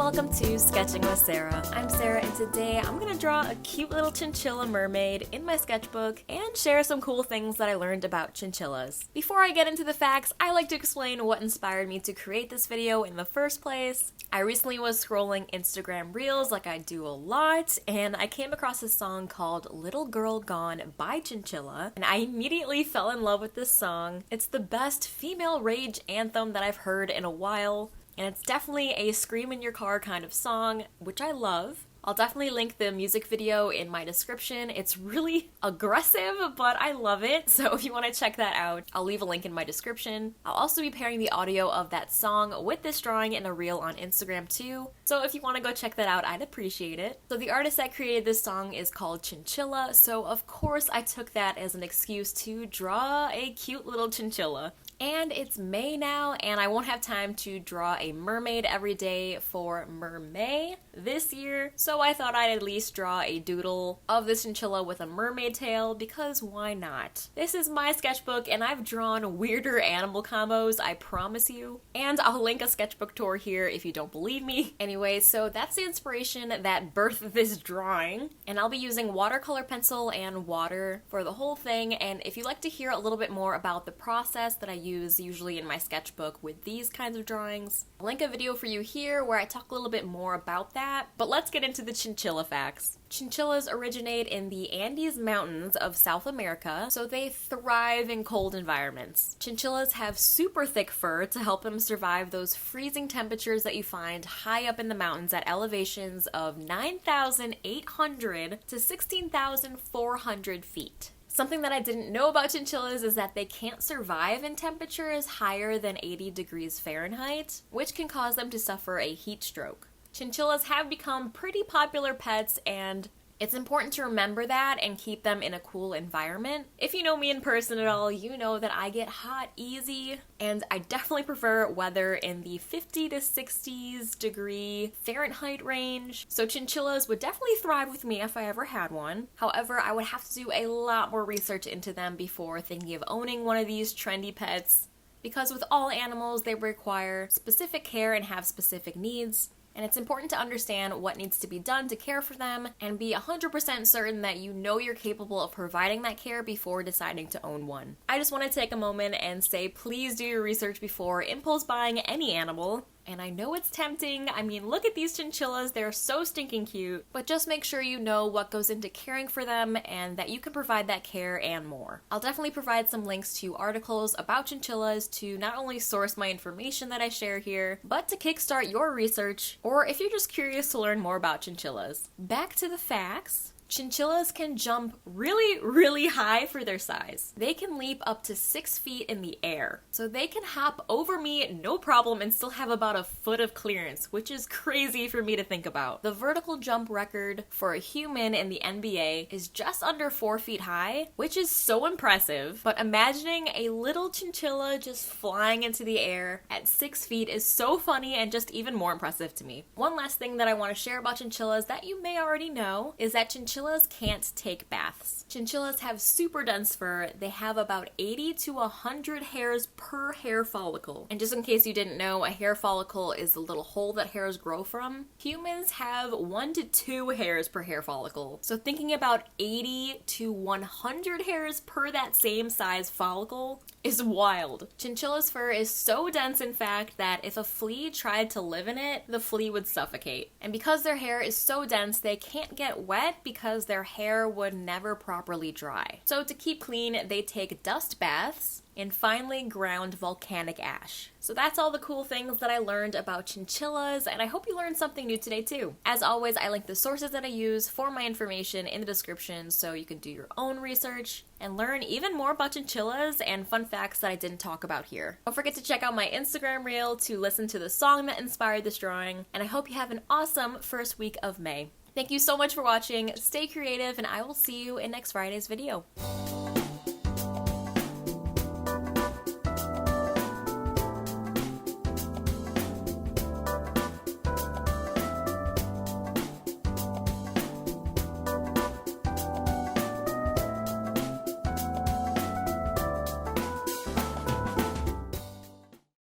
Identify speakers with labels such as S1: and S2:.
S1: welcome to Sketching with Sarah. I'm Sarah and today I'm gonna draw a cute little chinchilla mermaid in my sketchbook and share some cool things that I learned about chinchillas. Before I get into the facts, I like to explain what inspired me to create this video in the first place. I recently was scrolling Instagram Reels like I do a lot, and I came across a song called Little Girl Gone by Chinchilla, and I immediately fell in love with this song. It's the best female rage anthem that I've heard in a while. And it's definitely a scream in your car kind of song, which I love. I'll definitely link the music video in my description. It's really aggressive, but I love it. So if you want to check that out, I'll leave a link in my description. I'll also be pairing the audio of that song with this drawing in a reel on Instagram too. So if you want to go check that out, I'd appreciate it. So the artist that created this song is called Chinchilla. So of course I took that as an excuse to draw a cute little chinchilla. And it's May now, and I won't have time to draw a mermaid every day for Mermay this year, so I thought I'd at least draw a doodle of this chinchilla with a mermaid tail, because why not? This is my sketchbook, and I've drawn weirder animal combos, I promise you. And I'll link a sketchbook tour here if you don't believe me. Anyway, so that's the inspiration that birthed this drawing, and I'll be using watercolor pencil and water for the whole thing, and if you'd like to hear a little bit more about the process that I use usually in my sketchbook with these kinds of drawings, I'll link a video for you here where I talk a little bit more about that. But let's get into the chinchilla facts. Chinchillas originate in the Andes Mountains of South America, so they thrive in cold environments. Chinchillas have super thick fur to help them survive those freezing temperatures that you find high up in the mountains at elevations of 9,800 to 16,400 feet. Something that I didn't know about chinchillas is that they can't survive in temperatures higher than 80 degrees Fahrenheit, which can cause them to suffer a heat stroke. Chinchillas have become pretty popular pets, and it's important to remember that and keep them in a cool environment. If you know me in person at all, you know that I get hot easy, and I definitely prefer weather in the 50 to 60s degree Fahrenheit range. So chinchillas would definitely thrive with me if I ever had one. However, I would have to do a lot more research into them before thinking of owning one of these trendy pets, because with all animals, they require specific care and have specific needs. And it's important to understand what needs to be done to care for them and be 100% certain that you know you're capable of providing that care before deciding to own one. I just want to take a moment and say please do your research before impulse buying any animal. And I know it's tempting. I mean, look at these chinchillas, they're so stinking cute. But just make sure you know what goes into caring for them and that you can provide that care and more. I'll definitely provide some links to articles about chinchillas to not only source my information that I share here, but to kickstart your research, or if you're just curious to learn more about chinchillas. Back to the facts. Chinchillas can jump really high for their size. They can leap up to 6 feet in the air. So they can hop over me no problem and still have about a foot of clearance, which is crazy for me to think about. The vertical jump record for a human in the NBA is just under 4 feet high, which is so impressive. But imagining a little chinchilla just flying into the air at 6 feet is so funny and just even more impressive to me. One last thing that I want to share about chinchillas that you may already know is that chinchillas can't take baths. Chinchillas have super dense fur. They have about 80 to 100 hairs per hair follicle. And just in case you didn't know, a hair follicle is the little hole that hairs grow from. Humans have 1 to 2 hairs per hair follicle. So thinking about 80 to 100 hairs per that same size follicle is wild. Chinchilla's fur is so dense, in fact, that if a flea tried to live in it, the flea would suffocate. And because their hair is so dense, they can't get wet because their hair would never properly dry. So to keep clean, they take dust baths in finely ground volcanic ash. So that's all the cool things that I learned about chinchillas, and I hope you learned something new today too. As always, I link the sources that I use for my information in the description so you can do your own research and learn even more about chinchillas and fun facts that I didn't talk about here. Don't forget to check out my Instagram reel to listen to the song that inspired this drawing, and I hope you have an awesome first week of May. Thank you so much for watching, stay creative, and I will see you in next Friday's video.